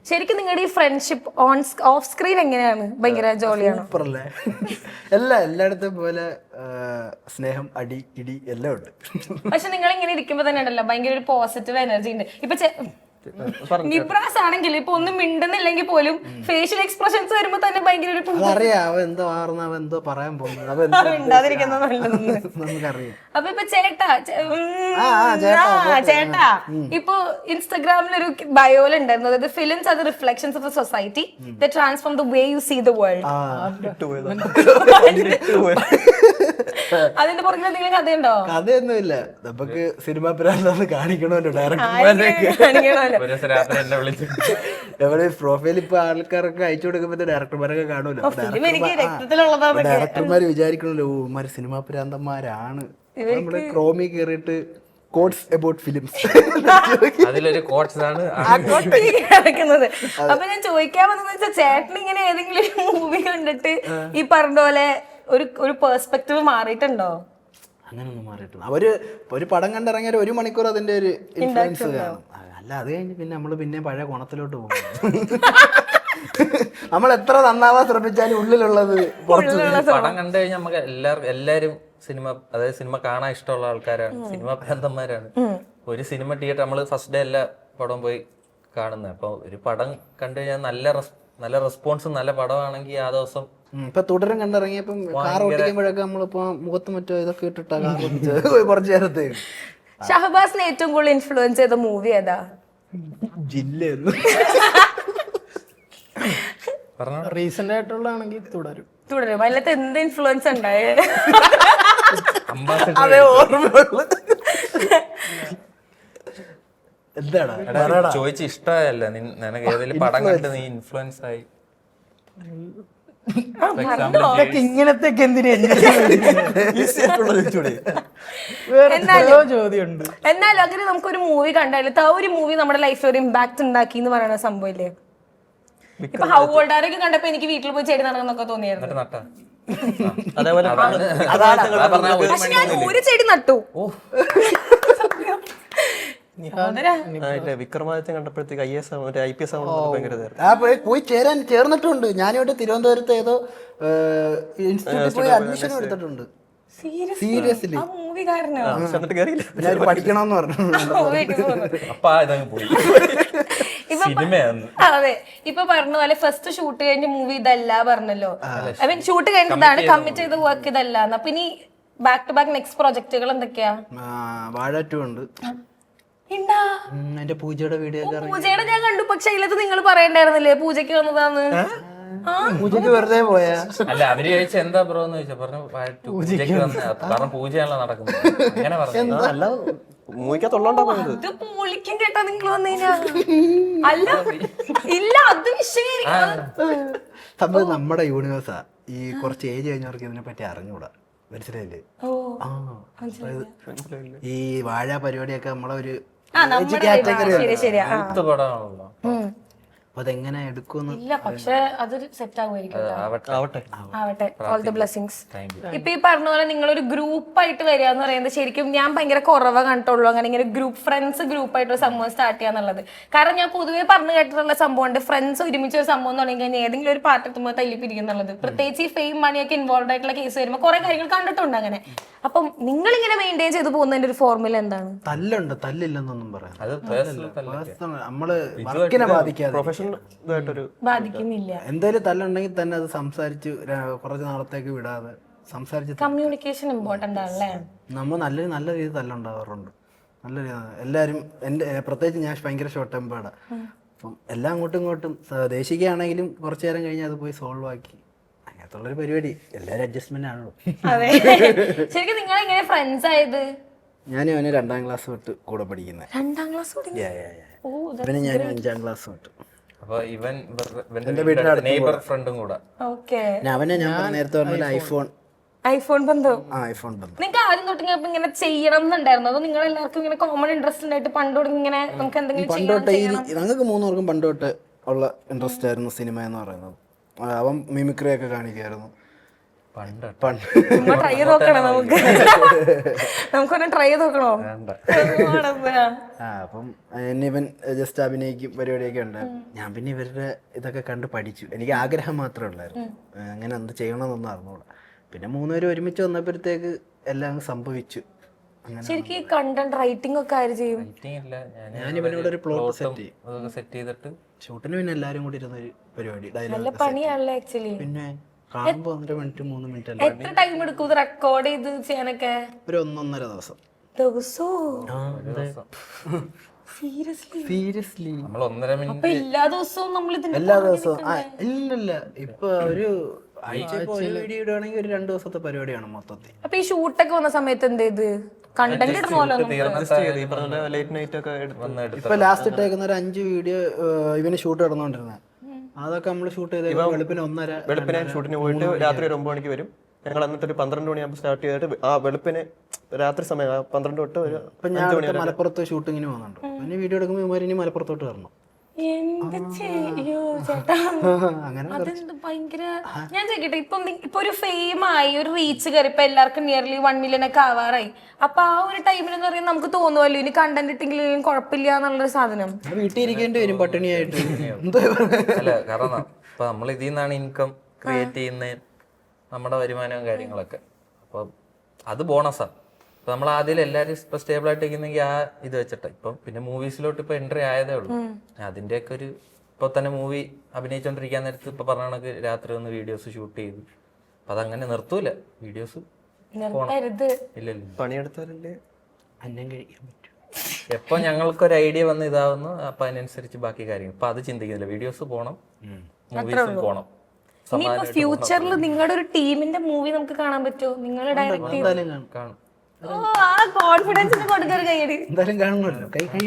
ശരിക്കും നിങ്ങളുടെ ഈ ഫ്രണ്ട്ഷിപ്പ് ഓഫ് സ്ക്രീൻ എങ്ങനെയാണ്? ഭയങ്കര ജോളിയാണോ? സൂപ്പറല്ലേ? എല്ലായിടത്തും പോലെ സ്നേഹം, അടി, ഇടി എല്ലാം ഉണ്ട്. പക്ഷെ നിങ്ങൾ ഇങ്ങനെ ഇരിക്കുമ്പോ തന്നെ ഉണ്ടല്ലോ ഭയങ്കര ഒരു പോസിറ്റീവ് എനർജി ഉണ്ട്. ഇപ്പൊ നിബ്രാസ് ആണെങ്കിൽ ഇപ്പൊ ഒന്നും മിണ്ടുന്നില്ലെങ്കിൽ പോലും ഫേഷ്യൽ എക്സ്പ്രഷൻസ് വരുമ്പോ തന്നെ ഭയങ്കര ഒരു അതറിയാം, അവൻ എന്തോ ആർന്ന്, അവൻ എന്തോ പറയാൻ പോകുന്നത്, അവൻ മിണ്ടാതിരിക്കുന്നത് നല്ലതെന്ന്. നമുക്കറിയാം. അപ്പൊ ഇപ്പൊ ചേട്ടാ ഇപ്പൊ ഇൻസ്റ്റാഗ്രാമിലൊരു ബയോയിൽ ഉണ്ടായിരുന്നു, അതായത് films are the reflections of a society that transform the way you see the world. അതിന്റെ പുറകിൽ എന്തെങ്കിലും കഥയുണ്ടോ? കഥയൊന്നുമില്ല, നമുക്ക് സിനിമ പ്രാന്താന്ന് കാണിക്കണമല്ലോ ഡയറക്ടർമാരൊക്കെ. എവിടെ പ്രൊഫൈൽ ഇപ്പൊ ആൾക്കാരൊക്കെ അയച്ചു കൊടുക്കുമ്പോ ഡയറക്ടർമാരൊക്കെ കാണൂല്ലോ. ഡയറക്ടർമാര് വിചാരിക്കണല്ലോ ഇവന്മാര് സിനിമാ പ്രാന്തന്മാരാണ്. നമ്മള് ക്രോമി കേറിയിട്ട് കോട്സ് അബൌട്ട് ഫിലിംസ് അതിലൊരു കോട്സ് ആണ് നടക്കുന്നത്. അപ്പൊ ഞാൻ ചോദിക്കാൻ വന്നതെന്ന് വെച്ചാൽ ചേട്ടൻ ഇങ്ങനെ ഏതെങ്കിലും ഒരു മൂവി കണ്ടിട്ട് ഈ പറഞ്ഞ പോലെ ഒരു പെർസ്പെക്റ്റീവ് മാറിയിട്ടുണ്ടോ? അങ്ങനൊന്നും മാറിയിട്ടില്ല. ഒരു പടം കണ്ടിറങ്ങിയ 1 മണിക്കൂർ അതിന്റെ ഒരു ഇൻഫ്ലുവൻസ് കാണും. അല്ല, അത് കഴിഞ്ഞ് പിന്നെ നമ്മള് പിന്നെ പഴയ കോണത്തിലോട്ട് പോകും. നമ്മൾ എത്ര നന്നാവാൻ ശ്രമിച്ചാലും ഉള്ളിലുള്ളത് പടം കണ്ടു കഴിഞ്ഞാൽ നമുക്ക് എല്ലാരും സിനിമ, അതായത് സിനിമ കാണാൻ ഇഷ്ടമുള്ള ആൾക്കാരാണ്, സിനിമ ഭ്രാന്തന്മാരാണ്. ഒരു സിനിമ തിയേറ്റർ നമ്മള് ഫസ്റ്റ് ഡേ എല്ലാ പടവും പോയി കാണുന്നത്. അപ്പൊ ഒരു പടം കണ്ടു കഴിഞ്ഞാൽ നല്ല റെസ്പോൺസും നല്ല പടമാണെങ്കിൽ ആ ദിവസം ഇപ്പൊ തുടരും കണ്ടിറങ്ങിയപ്പം കാർ ഓടിക്കുമ്പോഴൊക്കെ നമ്മളിപ്പോ മുഖത്ത് മറ്റോ ഇതൊക്കെ ഇട്ടിട്ടാ കാർ ഓടിച്ചത് കുറച്ചു നേരത്തേക്ക്. ഷഹബാസിനെ ഏറ്റവും കൂടുതൽ ഇൻഫ്ലുവൻസ് ചെയ്ത മൂവി ഏതാ? ജില്ലയൊന്നും റീസെന്റ് ആയിട്ടുള്ളതാണെങ്കിൽ തുടരും. അതിലത്തെ എന്ത് ഇൻഫ്ലുവൻസ് ഉണ്ടായേ? അതേ ഓർമ്മയുള്ളു. എന്താണ് ചോദിച്ച ഇഷ്ടമല്ല നിനക്ക് ഏതെങ്കിലും പടം കണ്ട് നീ ഇൻഫ്ലുവൻസ് ആയി? ഇങ്ങനത്തെ ചോദ്യമുണ്ട്. എന്നാലും അങ്ങനെ നമുക്കൊരു മൂവി കണ്ടാലും ആ ഒരു മൂവി നമ്മുടെ ലൈഫിൽ ഒരു ഇമ്പാക്ട് ഉണ്ടാക്കി എന്ന് പറയുന്ന സംഭവമില്ലേ? ഇപ്പൊ ഹൗ ഓൾഡ് ആരൊക്കെ കണ്ടപ്പോ എനിക്ക് വീട്ടിൽ പോയി ചെടി നടന്നൊക്കെ തോന്നിയായിരുന്നു. അതേപോലെ പക്ഷെ ഞാൻ ഒരു ചെടി നട്ടു. വിക്രമാദിത്യം കണ്ടപ്പോഴത്തേക്ക് IPS പോയി ചേർന്നിട്ടുണ്ട്. ഞാനിവിടെ തിരുവനന്തപുരത്ത് ഏതോ ഇൻസ്റ്റിറ്റ്യൂട്ടിൽ പോയി അഡ്മിഷൻ എടുത്തിട്ടുണ്ട്. സീരിയസ്ലി പഠിക്കണമെന്ന് പറഞ്ഞു. അതെ, ഇപ്പൊ പറഞ്ഞ പോലെ ഫസ്റ്റ് ഷൂട്ട് കഴിഞ്ഞ മൂവി ഇതല്ല പറഞ്ഞല്ലോ. ഐ മീൻ ഷൂട്ട് കഴിഞ്ഞതാണ്, കമ്മിറ്റ് ചെയ്ത വർക്ക് ഇതല്ല. അപ്പൊ ഇനി ബാക്ക് ടു ബാക്ക് നെക്സ്റ്റ് പ്രൊജക്ടുകൾ എന്തൊക്കെയാ? വാഴ 2 ഉണ്ട്. എന്റെ പൂജയുടെ വീഡിയോ പൂജയുടെ ഞാൻ കണ്ടു. പക്ഷെ അതിലത്ത് നിങ്ങൾ പറയണ്ടായിരുന്നില്ലേ പൂജയ്ക്ക് വന്നതാന്ന്? പൂജക്ക് വെറുതെ പോയാ? അല്ല, അവര് ചോദിച്ച എന്താ ബ്രോ എന്ന് ചോദിച്ചാ പറഞ്ഞു കാരണം പൂജയാണല്ലോ നടക്കുന്നത്. അങ്ങനെ പറഞ്ഞു. ഇത് പൊളിക്കും കേട്ടാ നിങ്ങൾ വന്നേനാ. അല്ല ഇല്ല, അത് സംഭവം നമ്മുടെ യൂണിവേഴ്സാ. ഈ കുറച്ച് ഏജ് കഴിഞ്ഞവർക്ക് ഇതിനെ പറ്റി അറിഞ്ഞൂടാ, മനസ്സിലായില്ലേ? ഈ വാഴ പരിപാടിയൊക്കെ നമ്മളെ ഒരു പടമാണല്ലോ. അതെങ്ങനെ എടുക്കും? ഇല്ല, പക്ഷെ അതൊരു സെറ്റ് ആവുമായിരിക്കും. ആവട്ടെ, ഓൾ ദി ബ്ലെസ്സിങ്സ്. ഇപ്പൊ ഈ പറഞ്ഞ പോലെ നിങ്ങളൊരു ഗ്രൂപ്പായിട്ട് വരിക എന്ന് പറയുന്നത് ശരിക്കും ഞാൻ ഭയങ്കര കുറവ് കണ്ടിട്ടുള്ളൂ. അങ്ങനെ ഇങ്ങനെ ഫ്രണ്ട്സ് ഗ്രൂപ്പായിട്ടൊരു സംഭവം സ്റ്റാർട്ട് ചെയ്യാന്നുള്ളത്. കാരണം ഞാൻ പൊതുവേ പറഞ്ഞു കേട്ടിട്ടുള്ള സംഭവമുണ്ട്, ഫ്രണ്ട്സ് ഒരുമിച്ച് ഒരു സംഭവം തുടങ്ങി കഴിഞ്ഞാൽ ഏതെങ്കിലും ഒരു പാർട്ട് എത്തുമ്പോൾ തല്ലിപ്പിരിക്കുന്നുള്ളത്. പ്രത്യേകിച്ച് ഈ ഫെയിം മണിയൊക്കെ ഇൻവോൾവ് ആയിട്ടുള്ള കേസ് വരുമ്പോൾ കുറെ കാര്യങ്ങൾ കണ്ടിട്ടുണ്ട് അങ്ങനെ. അപ്പം നിങ്ങൾ ഇങ്ങനെ മെയിൻറ്റെയിൻ ചെയ്ത് പോകുന്നതിന്റെ ഒരു ഫോർമുല എന്താണ്? തല്ലുണ്ട്, തല്ലില്ലെന്നൊന്നും പറയാം. നമ്മള് വർക്കിനെ ബാധിക്കാതെ ബാധിക്കുന്നില്ല. എന്തായാലും തല്ലുണ്ടെങ്കിൽ തന്നെ അത് സംസാരിച്ച് കുറച്ച് നാളത്തേക്ക് വിടാതെ സംസാരിച്ച്. കമ്മ്യൂണിക്കേഷൻ ഇമ്പോർട്ടന്റ് ആണല്ലേ? നമ്മൾ നല്ല രീതിയിൽ തല്ലുണ്ടാവാറുണ്ട്. നല്ല രീതി എല്ലാവരും. പ്രത്യേകിച്ച് ഞാൻ ഭയങ്കര ഷോർട്ട് ടെമ്പേർഡാ. അപ്പം എല്ലാം അങ്ങോട്ടും ഇങ്ങോട്ടും ദേശിക്കുകയാണെങ്കിലും കുറച്ചു നേരം കഴിഞ്ഞ് അത് പോയി സോൾവ് ആക്കി അങ്ങനത്തുള്ളൊരു പരിപാടി. എല്ലാവരും അഡ്ജസ്റ്റ്മെന്റ് ആണല്ലോ. അതെ. ശരിക്കും നിങ്ങൾ എങ്ങനെ ഫ്രണ്ട്സ് ആയത്? ഞാനും അവന് 2ാം ക്ലാസ് തൊട്ട് കൂടെ പഠിക്കുന്നത്. 2ാം ക്ലാസ്? പിന്നെ ഞാൻ 5ാം ക്ലാസ് തൊട്ട്. അപ്പൊ ഇവൻ നെയ്ബർ ഫ്രണ്ടും കൂടെ. അവനെ ഞാൻ നേരത്തെ പറഞ്ഞ ഐഫോൺ ബന്ധം. നിങ്ങൾക്ക് ആദ്യം തൊട്ട് ഇങ്ങനെ ചെയ്യണം എന്നുണ്ടായിരുന്നു? അതോ നിങ്ങൾ എല്ലാവർക്കും ഇങ്ങനെ കോമൺ ഇൻട്രസ്റ്റ് ഉണ്ടായിട്ട് പണ്ടോട്ട് ഇങ്ങനെ നമുക്ക് എന്തെങ്കിലും ഞങ്ങൾക്ക് 3 പേർക്കും പണ്ടോട്ട് ഉള്ള ഇൻട്രസ്റ്റ് ആയിരുന്നു സിനിമ എന്ന് പറയുന്നത്. അവൻ മിമിക്രി ഒക്കെ കാണിക്കായിരുന്നു. പണ്ട് ട്രൈ ചെയ്ത് നോക്കണം നമുക്ക്. നമുക്കൊന്ന് ട്രൈ ചെയ്ത് നോക്കണോ? അപ്പം ഇവൻ ജസ്റ്റ് അഭിനയിക്കും പരിപാടിയൊക്കെ ഉണ്ടായിരുന്നു. ഞാൻ പിന്നെ ഇവരുടെ ഇതൊക്കെ കണ്ട് പഠിച്ചു. എനിക്ക് ആഗ്രഹം മാത്രമേ ഉള്ളായിരുന്നു, അങ്ങനെ എന്ത് ചെയ്യണമെന്നൊന്നും അറിഞ്ഞൂടാ. പിന്നെ 3 പേരും ഒരുമിച്ച് വന്നപ്പോഴത്തേക്ക് എല്ലാം സംഭവിച്ചു. ശരിക്കും കണ്ടന്റ് റൈറ്റിംഗ് ഒക്കെ ആര് ചെയ്യും? ഞാൻ ഇവനോട് ഒരു പ്ലോട്ട് സെറ്റ് ചെയ്തിട്ട് ഷൂട്ടിന് പിന്നെ എല്ലാരും കൂടി ഇരുന്നൊരു പരിപാടി നല്ല ഡയലോഗ്. പണിയാണല്ലേ ആക്ച്വലി. പിന്നെ കാണുമ്പോ 1.5 മിനിറ്റ് 3 മിനിറ്റ് അല്ല, എത്ര ടൈം എടുക്കും ഇത് റെക്കോർഡ് ചെയ്ത് ചെയ്യാനൊക്കെ? ഒരു 1.5 ദിവസം. സീരിയസ്ലി നമ്മൾ 1.5 മിനിറ്റ് അപ്പൊ എല്ലാ ദിവസവും നമ്മൾ ഇതിന്റെ എല്ലാ ദിവസവും ഇല്ലല്ല, ഇപ്പൊ ഒരു ആഴ്ചക്ക് ഒരു വീഡിയോ ഇടുകയാണെങ്കിൽ ഒരു 2 ദിവസത്തെ പരിപാടിയാണ് മൊത്തത്തിൽ. അപ്പൊ ഈ ഷൂട്ടൊക്കെ വന്ന സമയത്ത് എന്ത് ചെയ്ത് കണ്ടന്റ് ഇടണമല്ലോ? ഈ പറഞ്ഞ ലേറ്റ് നൈറ്റ് ഒക്കെ എടുത്ത് ഇപ്പൊ ലാസ്റ്റ് ഇട്ടേക്കുന്ന ഒരു 5 വീഡിയോ ഇവന് ഷൂട്ട് നടന്നുകൊണ്ടിരുന്നത്. അതൊക്കെ നമ്മൾ ഷൂട്ട് ചെയ്ത് വെളുപ്പിന് 1:30 വെളുപ്പിനെ ഷൂട്ടിന് പോയിട്ട് രാത്രി ഒരു 9 മണിക്ക് വരും. ഞങ്ങൾ എന്നിട്ട് ഒരു 12 മണിയാകുമ്പോൾ സ്റ്റാർട്ട് ചെയ്തിട്ട് ആ വെളുപ്പിന് രാത്രി സമയം 12 തൊട്ട് ഒരു ഇപ്പൊ ഞാൻ മലപ്പുറത്ത് ഷൂട്ടിങ്ങിന് പോകുന്നുണ്ട്. പിന്നെ വീഡിയോ എടുക്കുമ്പോൾ ഇവന്മാർ ഇനി മലപ്പുറത്തോട്ട് വരണം. എന്ത് ചെയ്യോ ചേട്ടാ, അങ്ങനെ അതെന്ത് ഭയങ്കര. ഞാൻ ചോദിക്കട്ടെ, ഇപ്പൊ ഒരു ഫെയിം ആയി, ഒരു റീച്ച് കയറി, ഇപ്പൊ എല്ലാവർക്കും നിയർലി 1 മില്യൺ ഒക്കെ ആവാറായി. അപ്പൊ ആ ഒരു ടൈമിൽ എന്ന് പറയുന്നത് നമുക്ക് തോന്നുമല്ലോ ഇനി കണ്ടന്റ് ഇട്ടെങ്കിലും കുഴപ്പമില്ല എന്നുള്ളൊരു സാധനം. വീട്ടിൽ ഇരിക്കേണ്ടി വരും പട്ടിണിയായിട്ട്. അല്ല, കാരണം ഇപ്പൊ നമ്മൾ ഇതിൽ നിന്നാണ് ഇൻകം ക്രിയേറ്റ് ചെയ്യുന്ന നമ്മുടെ വരുമാനവും കാര്യങ്ങളൊക്കെ. അപ്പൊ അത് ബോണസാണ്. ഇപ്പൊ നമ്മൾ ആദ്യം എല്ലാവരും ഇപ്പൊ സ്റ്റേബിൾ ആയിട്ട് ഇരിക്കുന്നെങ്കിൽ ആ ഇത് വെച്ചിട്ട് ഇപ്പം പിന്നെ മൂവീസിലോട്ട് ഇപ്പൊ എൻട്രി ആയതേ ഉള്ളൂ. അതിന്റെയൊക്കെ ഒരു ഇപ്പൊ തന്നെ മൂവി അഭിനയിച്ചോണ്ടിരിക്കാൻ നേരത്ത് ഇപ്പൊ പറഞ്ഞ കണക്ക് രാത്രി ഒന്ന് വീഡിയോസ് ഷൂട്ട് ചെയ്തു. അപ്പൊ അതങ്ങനെ നിർത്തൂല, വീഡിയോസ് ഇല്ലല്ലോ, പണിയെടുത്താലല്ലേ അന്നം കഴിക്കാൻ പറ്റും. എപ്പൊ ഞങ്ങൾക്കൊരു ഐഡിയ വന്ന് ഇതാവുന്നു അപ്പൊ അതിനനുസരിച്ച് ബാക്കി കാര്യങ്ങൾ. ഇപ്പൊ അത് ചിന്തിക്കുന്നില്ല, വീഡിയോസ് പോണം, മൂവീസും പോണം. ഇനിയിപ്പോ ഫ്യൂച്ചറിൽ നിങ്ങളുടെ ഒരു ടീമിന്റെ മൂവി നമുക്ക് കാണാൻ പറ്റുമോ? നിങ്ങൾ ഡയറക്റ്റ് എന്തായാലും കാണും. ആ കോൺഫിഡൻസിന് കൊടുക്കൊരു കൈയടി. എന്തായാലും കാണുമല്ലോ, കൈ കൈ